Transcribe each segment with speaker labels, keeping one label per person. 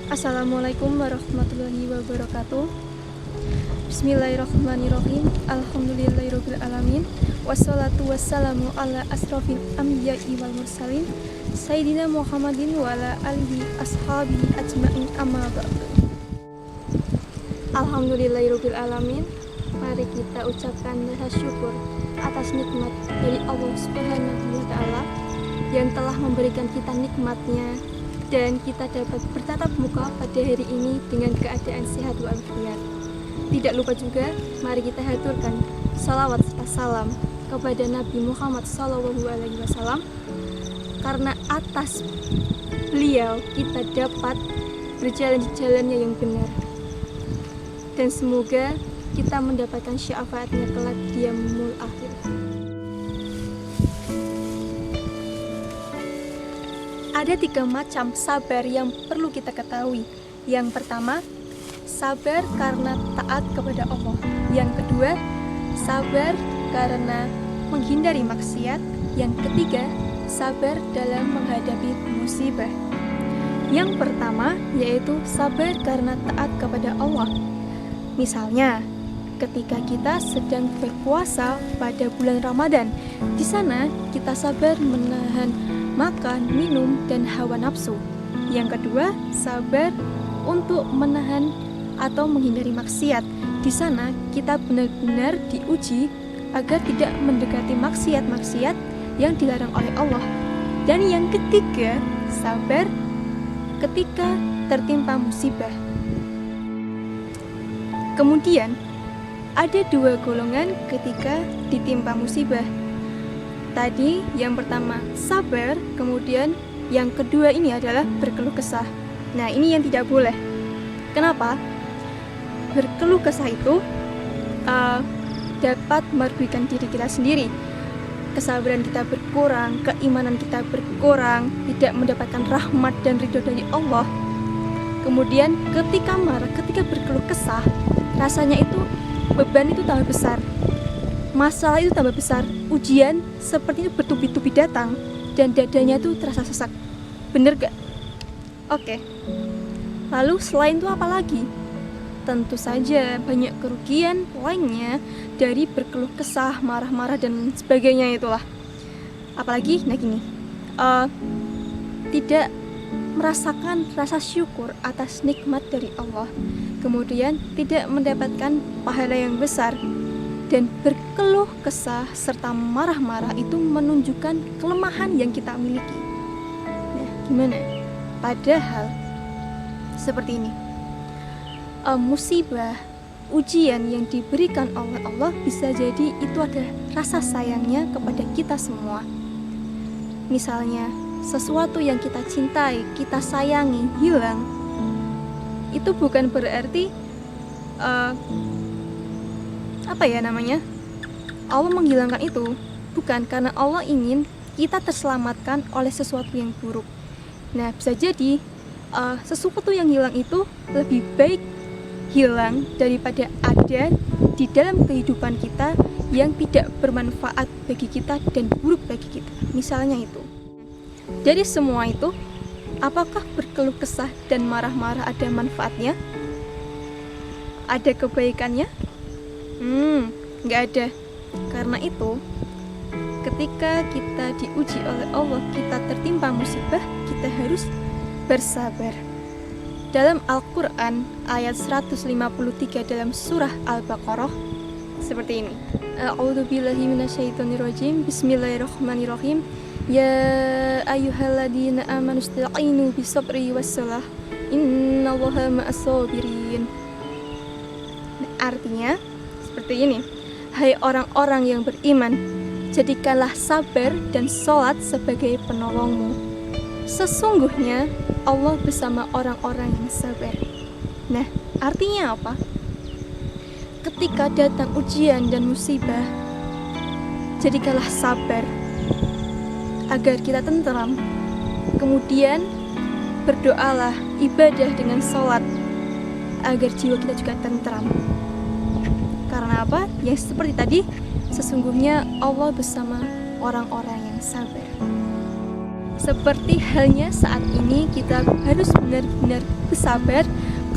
Speaker 1: Assalamualaikum warahmatullahi wabarakatuh. Bismillahirrahmanirrahim. Alhamdulillahirabbil alamin. Wassalatu wassalamu ala asrofil anbiya'i wal mursalin Sayyidina Muhammadin wa ala alihi ashabihi ajma'in amma ba'du. Alhamdulillahirabbil alamin. Mari kita ucapkan rasa syukur atas nikmat dari Allah Subhanahu wa taala yang telah memberikan kita nikmatnya dan kita dapat bertatap muka pada hari ini dengan keadaan sehat walafiat. Tidak lupa juga, mari kita haturkan salawat serta salam kepada Nabi Muhammad SAW, karena atas beliau kita dapat berjalan di jalannya yang benar. Dan semoga kita mendapatkan syafaatnya kelak di yaumul akhir. Ada 3 macam sabar yang perlu kita ketahui. Yang pertama, sabar karena taat kepada Allah. Yang kedua, sabar karena menghindari maksiat. Yang ketiga, sabar dalam menghadapi musibah. Yang pertama yaitu sabar karena taat kepada Allah. Misalnya, ketika kita sedang berpuasa pada bulan Ramadan, di sana kita sabar menahan makan, minum, dan hawa nafsu. Yang kedua, sabar untuk menahan atau menghindari maksiat. Di sana kita benar-benar diuji agar tidak mendekati maksiat-maksiat yang dilarang oleh Allah. Dan yang ketiga, sabar ketika tertimpa musibah. Kemudian, ada 2 golongan ketika ditimpa musibah. Tadi yang pertama sabar, kemudian yang kedua ini adalah berkeluh kesah. Nah, ini yang tidak boleh. Kenapa? Berkeluh kesah itu dapat merugikan diri kita sendiri. Kesabaran kita berkurang, keimanan kita berkurang, tidak mendapatkan rahmat dan ridho dari Allah. Kemudian ketika marah, ketika berkeluh kesah, rasanya itu beban itu tambah besar, masalah itu tambah besar, ujian seperti itu bertubi-tubi datang dan dadanya tuh terasa sesak. Bener gak? Oke. Lalu selain itu apa lagi? Tentu saja banyak kerugian lainnya dari berkeluh kesah, marah-marah dan sebagainya itulah. Apalagi gini, tidak merasakan rasa syukur atas nikmat dari Allah, kemudian tidak mendapatkan pahala yang besar. Dan berkeluh kesah serta marah-marah itu menunjukkan kelemahan yang kita miliki. Nah, gimana? Padahal seperti ini, musibah, ujian yang diberikan oleh Allah bisa jadi itu ada rasa sayangnya kepada kita semua. Misalnya, sesuatu yang kita cintai, kita sayangi hilang, itu bukan berarti Allah menghilangkan itu. Bukan, karena Allah ingin kita terselamatkan oleh sesuatu yang buruk. Nah, bisa jadi sesuatu yang hilang itu lebih baik hilang daripada ada di dalam kehidupan kita yang tidak bermanfaat bagi kita dan buruk bagi kita. Misalnya itu. Dari semua itu, apakah berkeluh kesah dan marah-marah ada manfaatnya? Ada kebaikannya? Nggak ada. Karena itu, ketika kita diuji oleh Allah, kita tertimpa musibah, kita harus bersabar. Dalam Al-Quran ayat 153 dalam surah Al-Baqarah seperti ini. A'udzubillahi minasyaitonirrajim. Bismillahirrahmanirrahim. Ya ayyuhalladzina amanu ista'inu bisabri wassalah. Innallaha ma'as-sabirin. Artinya seperti ini. Hai orang-orang yang beriman, jadikanlah sabar dan sholat sebagai penolongmu. Sesungguhnya Allah bersama orang-orang yang sabar. Nah, artinya apa? Ketika datang ujian dan musibah, jadikanlah sabar agar kita tenteram. Kemudian berdoalah, ibadah dengan sholat agar jiwa kita juga tenteram. Karena apa? Yang seperti tadi, sesungguhnya Allah bersama orang-orang yang sabar. Seperti halnya saat ini kita harus benar-benar bersabar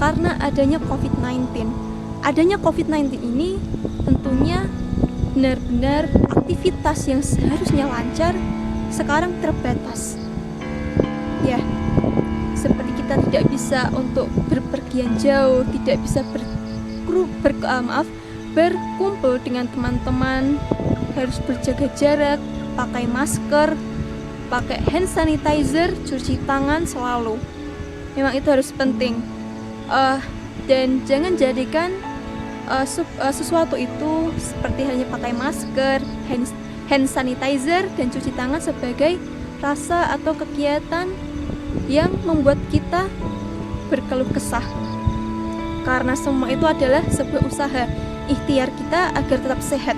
Speaker 1: karena adanya COVID-19. Adanya COVID-19 ini tentunya benar-benar aktivitas yang seharusnya lancar sekarang terbatas. Ya, seperti kita tidak bisa untuk berpergian jauh, tidak bisa berkumpul dengan teman-teman, harus berjaga jarak, pakai masker, pakai hand sanitizer, cuci tangan selalu. Memang itu harus penting. Dan jangan jadikan sesuatu itu seperti hanya pakai masker, hand sanitizer, dan cuci tangan sebagai rasa atau kegiatan yang membuat kita berkeluh kesah. Karena semua itu adalah sebuah usaha ikhtiar kita agar tetap sehat.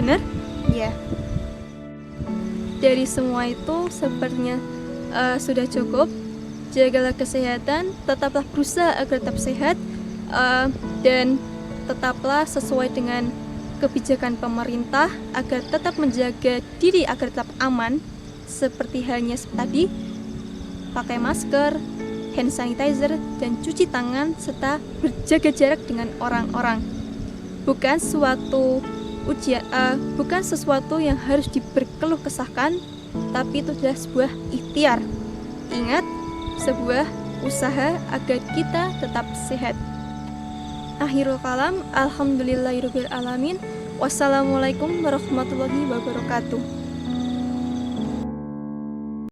Speaker 1: Benar? Ya. Dari semua itu sepertinya sudah cukup. Jagalah kesehatan, tetaplah berusaha agar tetap sehat, dan tetaplah sesuai dengan kebijakan pemerintah agar tetap menjaga diri agar tetap aman. Seperti halnya tadi, pakai masker, hand sanitizer, dan cuci tangan, serta berjaga jarak dengan orang-orang. Bukan sesuatu yang harus diberkeluh kesahkan, tapi itu adalah sebuah ikhtiar. Ingat, sebuah usaha agar kita tetap sehat. Akhirul kalam, alhamdulillahirabbil alamin. Wassalamualaikum warahmatullahi wabarakatuh.